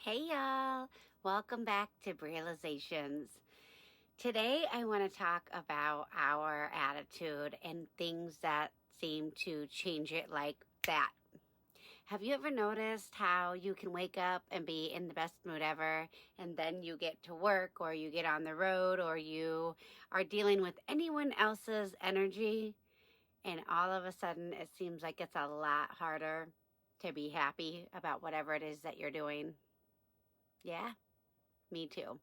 Hey y'all, welcome back to Breealizations. Today I want to talk about our attitude and things that seem to change it like that. Have you ever noticed how you can wake up and be in the best mood ever, and then you get to work or you get on the road or you are dealing with anyone else's energy, and all of a sudden it seems like it's a lot harder to be happy about whatever it is that you're doing? Yeah, me too.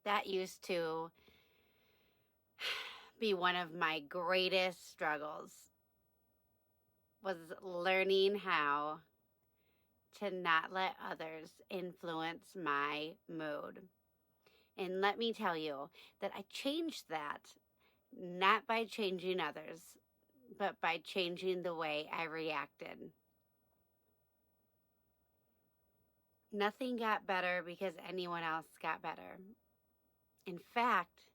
That used to be one of my greatest struggles, was learning how to not let others influence my mood. And let me tell you that I changed that not by changing others, but by changing the way I reacted. Nothing got better because anyone else got better. In fact,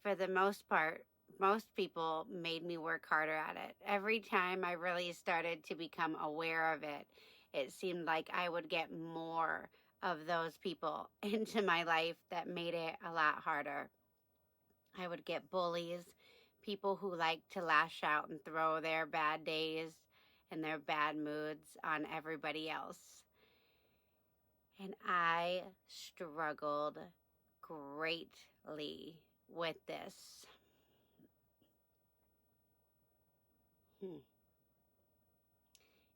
for the most part, most people made me work harder at it. Every time I really started to become aware of it, it seemed like I would get more of those people into my life that made it a lot harder. I would get bullies, people who like to lash out and throw their bad days and their bad moods on everybody else. And I struggled greatly with this.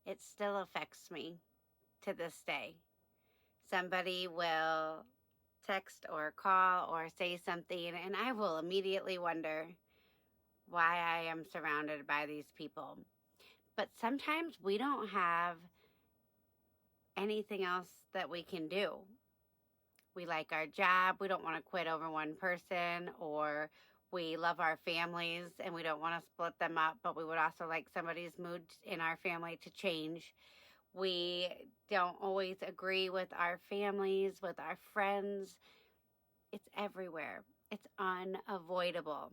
It still affects me to this day. Somebody will text or call or say something, and I will immediately wonder why I am surrounded by these people. But sometimes we don't have anything else that we can do. We like our job, we don't want to quit over one person, or we love our families and we don't want to split them up, but we would also like somebody's mood in our family to change. We don't always agree with our families, with our friends. It's everywhere. It's unavoidable.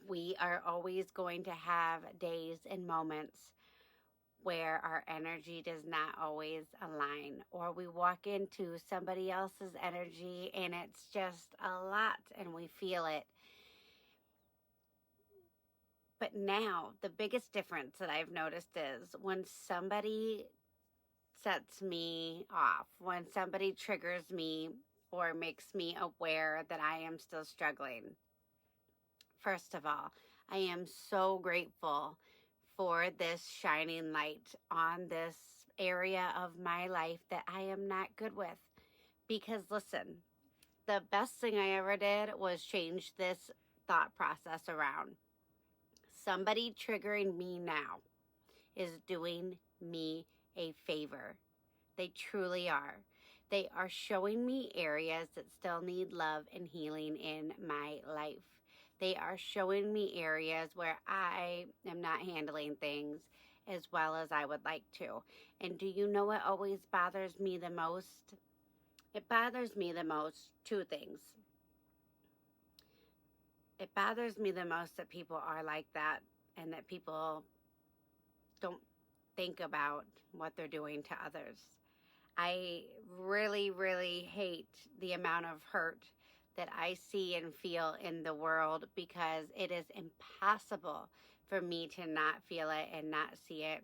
We are always going to have days and moments where our energy does not always align, or we walk into somebody else's energy and it's just a lot and we feel it. But now the biggest difference that I've noticed is when somebody sets me off, when somebody triggers me or makes me aware that I am still struggling. First of all, I am so grateful for this shining light on this area of my life that I am not good with. Because listen, the best thing I ever did was change this thought process around. Somebody triggering me now is doing me a favor. They truly are. They are showing me areas that still need love and healing in my life. They are showing me areas where I am not handling things as well as I would like to. And do you know what always bothers me the most? It bothers me the most two things. It bothers me the most that people are like that and that people don't think about what they're doing to others. I really, really hate the amount of hurt that I see and feel in the world, because it is impossible for me to not feel it and not see it.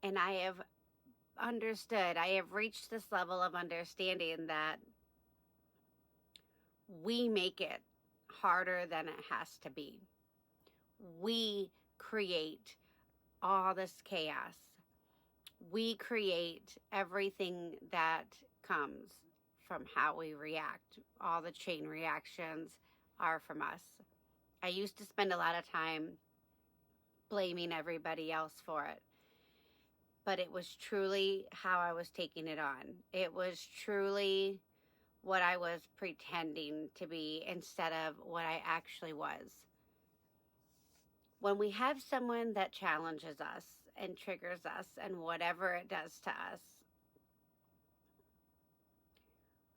And I have reached this level of understanding that we make it harder than it has to be. We create all this chaos. We create everything that comes from how we react. All the chain reactions are from us. I used to spend a lot of time blaming everybody else for it, but it was truly how I was taking it on. It was truly what I was pretending to be instead of what I actually was. When we have someone that challenges us and triggers us and whatever it does to us,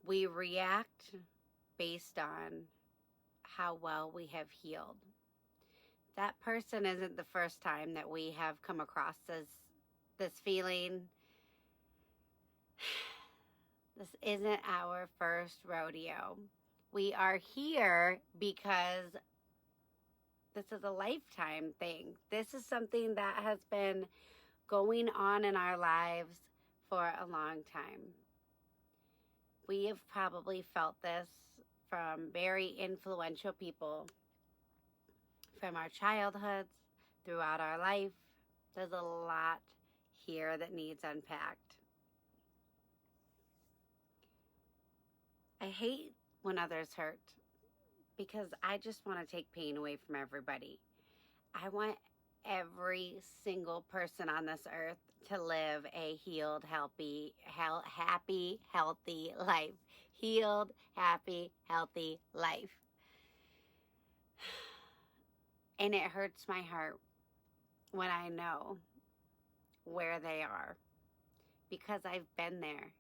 we react based on how well we have healed. That person isn't the first time that we have come across this feeling, This isn't our first rodeo. We are here because this is a lifetime thing. This is something that has been going on in our lives for a long time. We have probably felt this from very influential people from our childhoods throughout our life. There's a lot here that needs unpacked. I hate when others hurt because I just want to take pain away from everybody. I want every single person on this earth to live a healed, happy, healthy life. Healed, happy, healthy life. And it hurts my heart when I know where they are because I've been there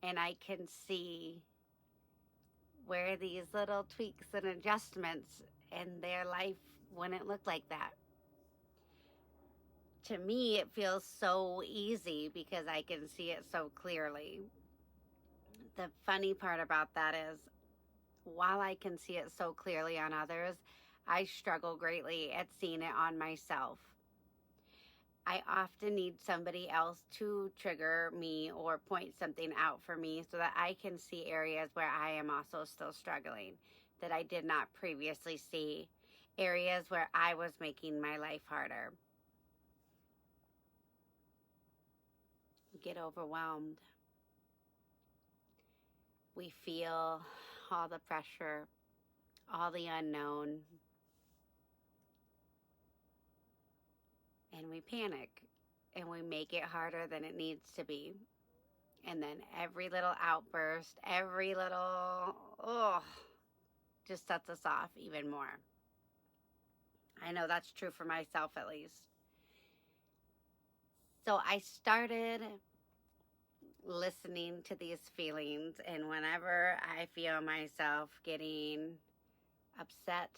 and I can see where these little tweaks and adjustments in their life wouldn't look like that. To me, it feels so easy because I can see it so clearly. The funny part about that is, while I can see it so clearly on others, I struggle greatly at seeing it on myself. I often need somebody else to trigger me or point something out for me so that I can see areas where I am also still struggling that I did not previously see, areas where I was making my life harder. Get overwhelmed. We feel all the pressure, all the unknown, and we panic and we make it harder than it needs to be. And then every little outburst, every little, just sets us off even more. I know that's true for myself at least. So I started listening to these feelings, and whenever I feel myself getting upset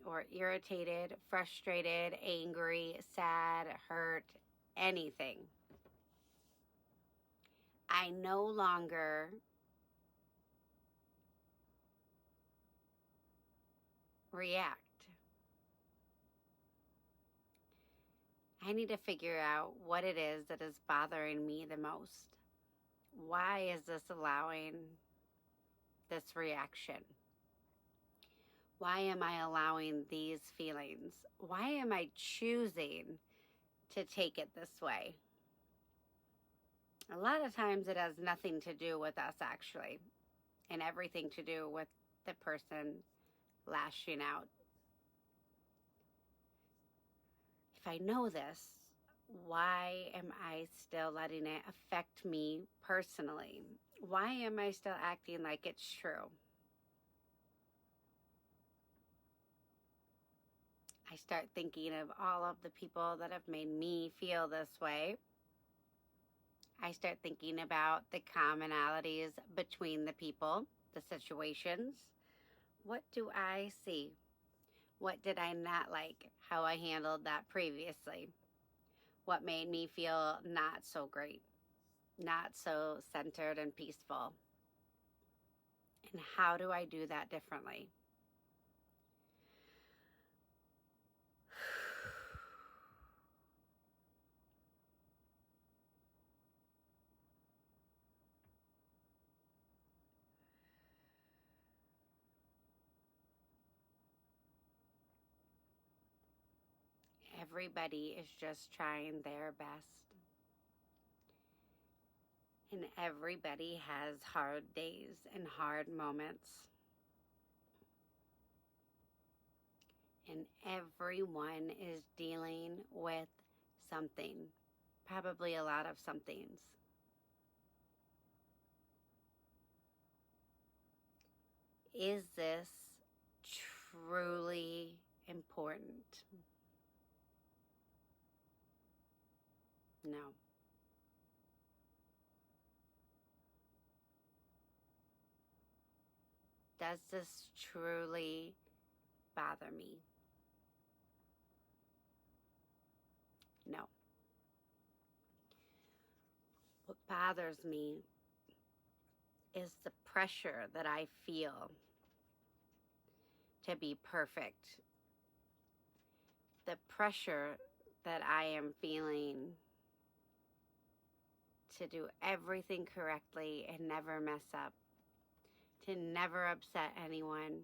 or irritated, frustrated, angry, sad, hurt, anything, I no longer react. I need to figure out what it is that is bothering me the most. Why is this allowing this reaction? Why am I allowing these feelings? Why am I choosing to take it this way? A lot of times it has nothing to do with us actually, and everything to do with the person lashing out. If I know this, why am I still letting it affect me personally? Why am I still acting like it's true? I start thinking of all of the people that have made me feel this way. I start thinking about the commonalities between the people, the situations. What do I see? What did I not like? How I handled that previously? What made me feel not so great, not so centered and peaceful? And how do I do that differently? Everybody is just trying their best. And everybody has hard days and hard moments. And everyone is dealing with something, probably a lot of somethings. Is this truly important? No. Does this truly bother me? No. What bothers me is the pressure that I feel to be perfect. The pressure that I am feeling to do everything correctly and never mess up, to never upset anyone,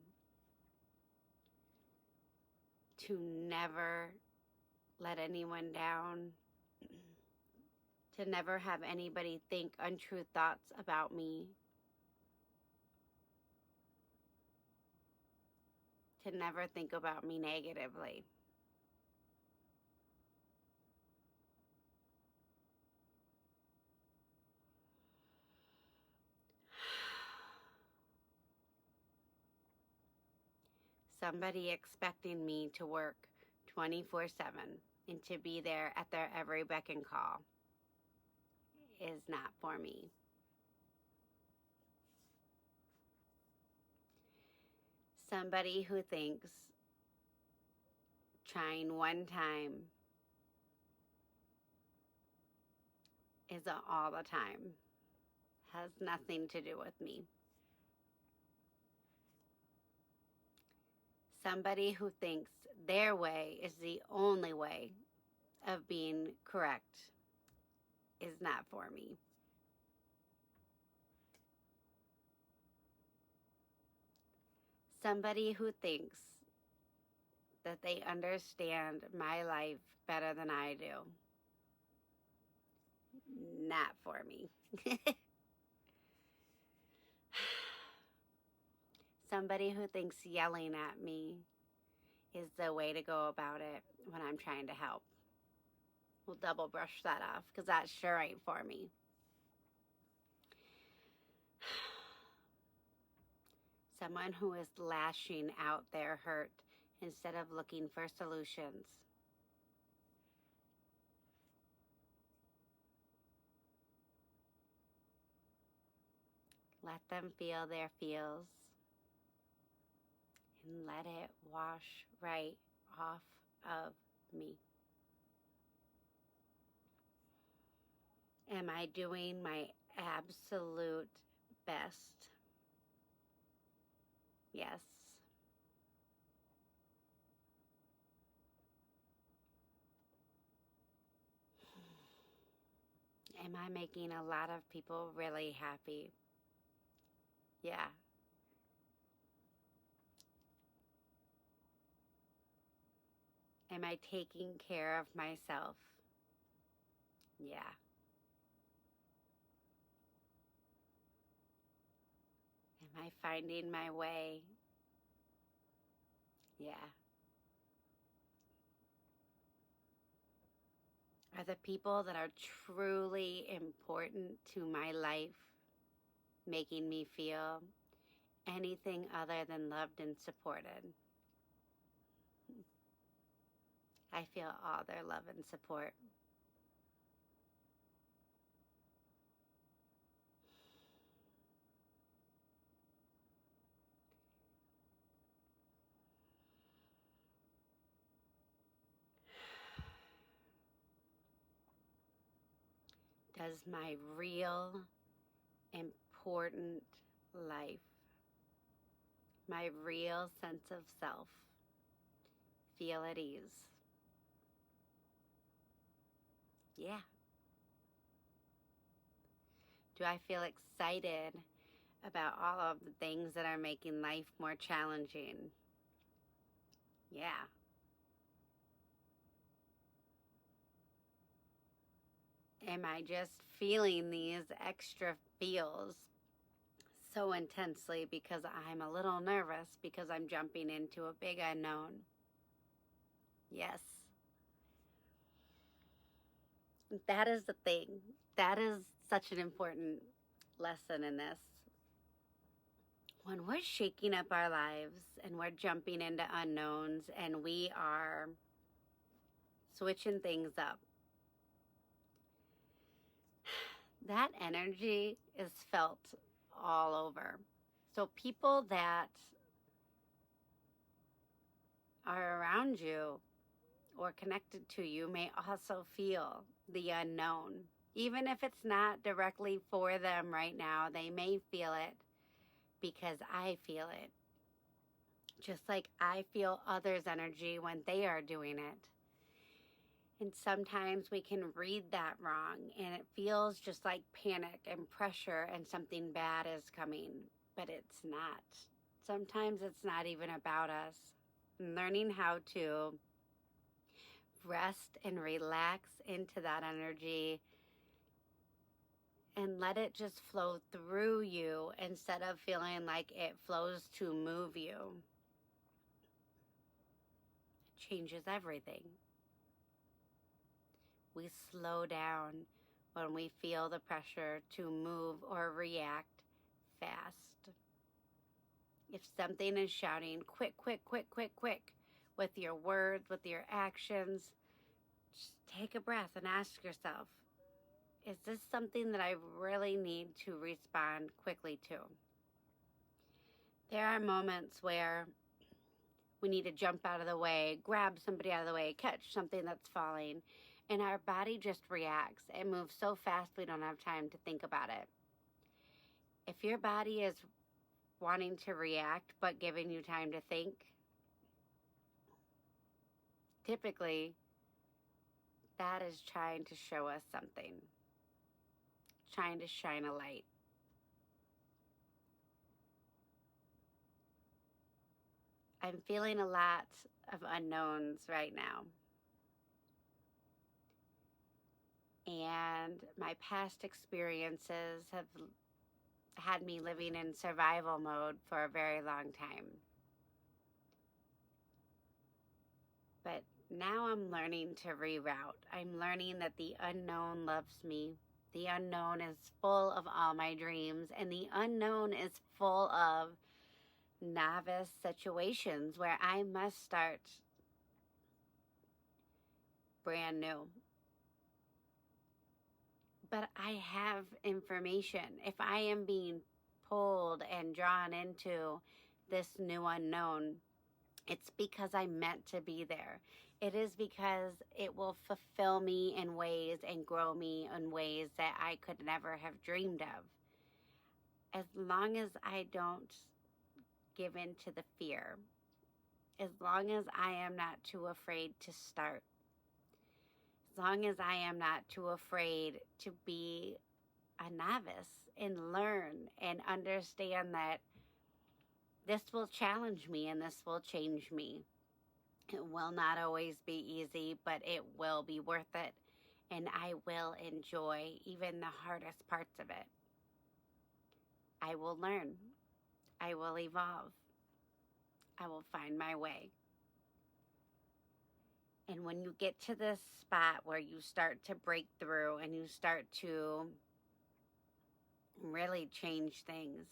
to never let anyone down, to never have anybody think untrue thoughts about me, to never think about me negatively. Somebody expecting me to work 24/7 and to be there at their every beck and call is not for me. Somebody who thinks trying one time is all the time has nothing to do with me. Somebody who thinks their way is the only way of being correct is not for me. Somebody who thinks that they understand my life better than I do, not for me. Somebody who thinks yelling at me is the way to go about it when I'm trying to help. We'll double brush that off because that sure ain't for me. Someone who is lashing out their hurt instead of looking for solutions. Let them feel their feels and let it wash right off of me. Am I doing my absolute best? Yes. Am I making a lot of people really happy? Yeah. Am I taking care of myself? Yeah. Am I finding my way? Yeah. Are the people that are truly important to my life making me feel anything other than loved and supported? I feel all their love and support. Does my real important life, my real sense of self, feel at ease? Yeah. Do I feel excited about all of the things that are making life more challenging? Yeah. Am I just feeling these extra feels so intensely because I'm a little nervous because I'm jumping into a big unknown? Yes. That is the thing. That is such an important lesson in this. When we're shaking up our lives and we're jumping into unknowns and we are switching things up, that energy is felt all over. So people that are around you or connected to you may also feel the unknown. Even if it's not directly for them right now, they may feel it because I feel it. Just like I feel others' energy when they are doing it. And sometimes we can read that wrong and it feels just like panic and pressure and something bad is coming, but it's not. Sometimes it's not even about us. Learning how to rest and relax into that energy and let it just flow through you instead of feeling like it flows to move you changes everything. We slow down when we feel the pressure to move or react fast. If something is shouting, quick, quick, quick, quick, quick, with your words, with your actions, just take a breath and ask yourself, is this something that I really need to respond quickly to? There are moments where we need to jump out of the way, grab somebody out of the way, catch something that's falling, and our body just reacts. It moves so fast we don't have time to think about it. If your body is wanting to react but giving you time to think, typically that is trying to show us something, trying to shine a light. I'm feeling a lot of unknowns right now. And my past experiences have had me living in survival mode for a very long time. But now I'm learning to reroute. I'm learning that the unknown loves me. The unknown is full of all my dreams, and the unknown is full of novice situations where I must start brand new. But I have information. If I am being pulled and drawn into this new unknown, it's because I'm meant to be there. It is because it will fulfill me in ways and grow me in ways that I could never have dreamed of. As long as I don't give in to the fear, as long as I am not too afraid to start, as long as I am not too afraid to be a novice and learn and understand that this will challenge me and this will change me. It will not always be easy, but it will be worth it. And I will enjoy even the hardest parts of it. I will learn. I will evolve. I will find my way. And when you get to this spot where you start to break through and you start to really change things,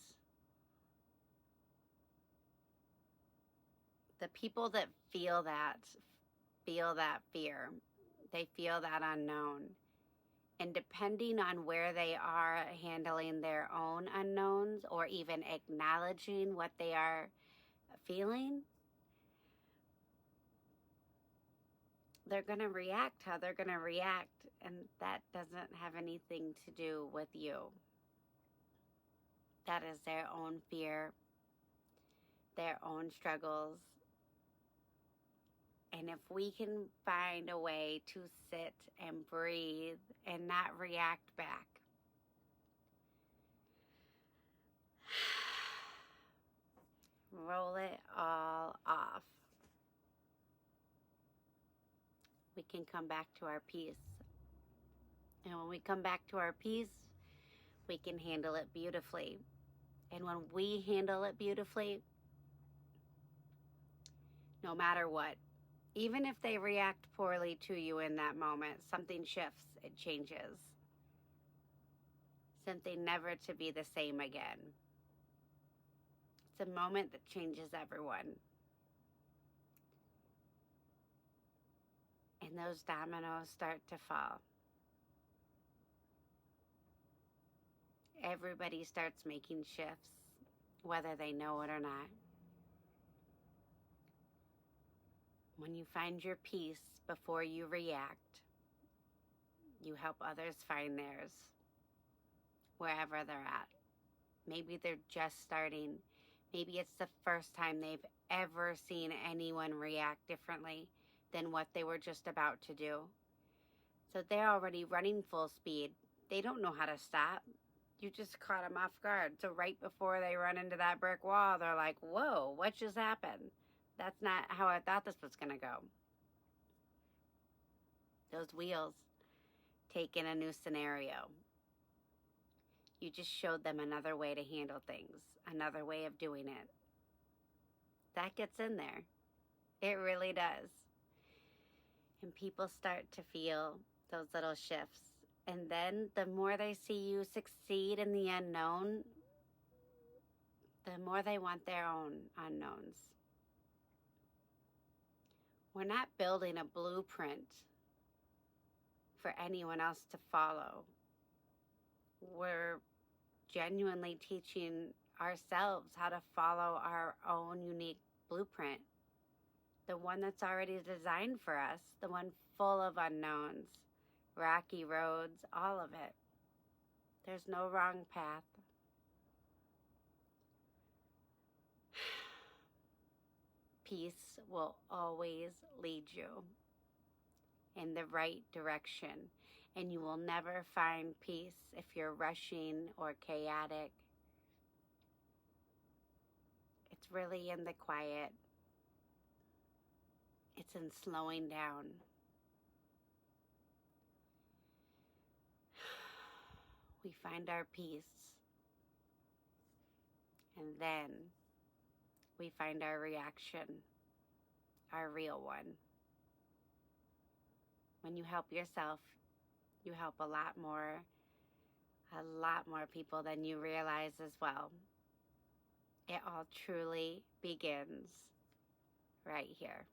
the people that feel that fear. They feel that unknown. And depending on where they are handling their own unknowns or even acknowledging what they are feeling, they're going to react how they're going to react. And that doesn't have anything to do with you. That is their own fear, their own struggles. And if we can find a way to sit and breathe and not react back, roll it all off, we can come back to our peace. And when we come back to our peace, we can handle it beautifully. And when we handle it beautifully, no matter what, even if they react poorly to you in that moment, something shifts, it changes. Something never to be the same again. It's a moment that changes everyone. And those dominoes start to fall. Everybody starts making shifts, whether they know it or not. When you find your peace before you react, You help others find theirs wherever they're at. Maybe they're just starting. Maybe it's the first time they've ever seen anyone react differently than what they were just about to do. So they're already running full speed. They don't know how to stop. You just caught them off guard. So right before they run into that brick wall, they're like, whoa, what just happened? That's not how I thought this was going to go. Those wheels take in a new scenario. You just showed them another way to handle things, another way of doing it. That gets in there. It really does. And people start to feel those little shifts. And then the more they see you succeed in the unknown, the more they want their own unknowns. We're not building a blueprint for anyone else to follow. We're genuinely teaching ourselves how to follow our own unique blueprint. The one that's already designed for us, the one full of unknowns, rocky roads, all of it. There's no wrong path. Peace will always lead you in the right direction, and you will never find peace if you're rushing or chaotic. It's really in the quiet. It's in slowing down. We find our peace, and then we find our reaction, our real one. When you help yourself, you help a lot more people than you realize as well. It all truly begins right here.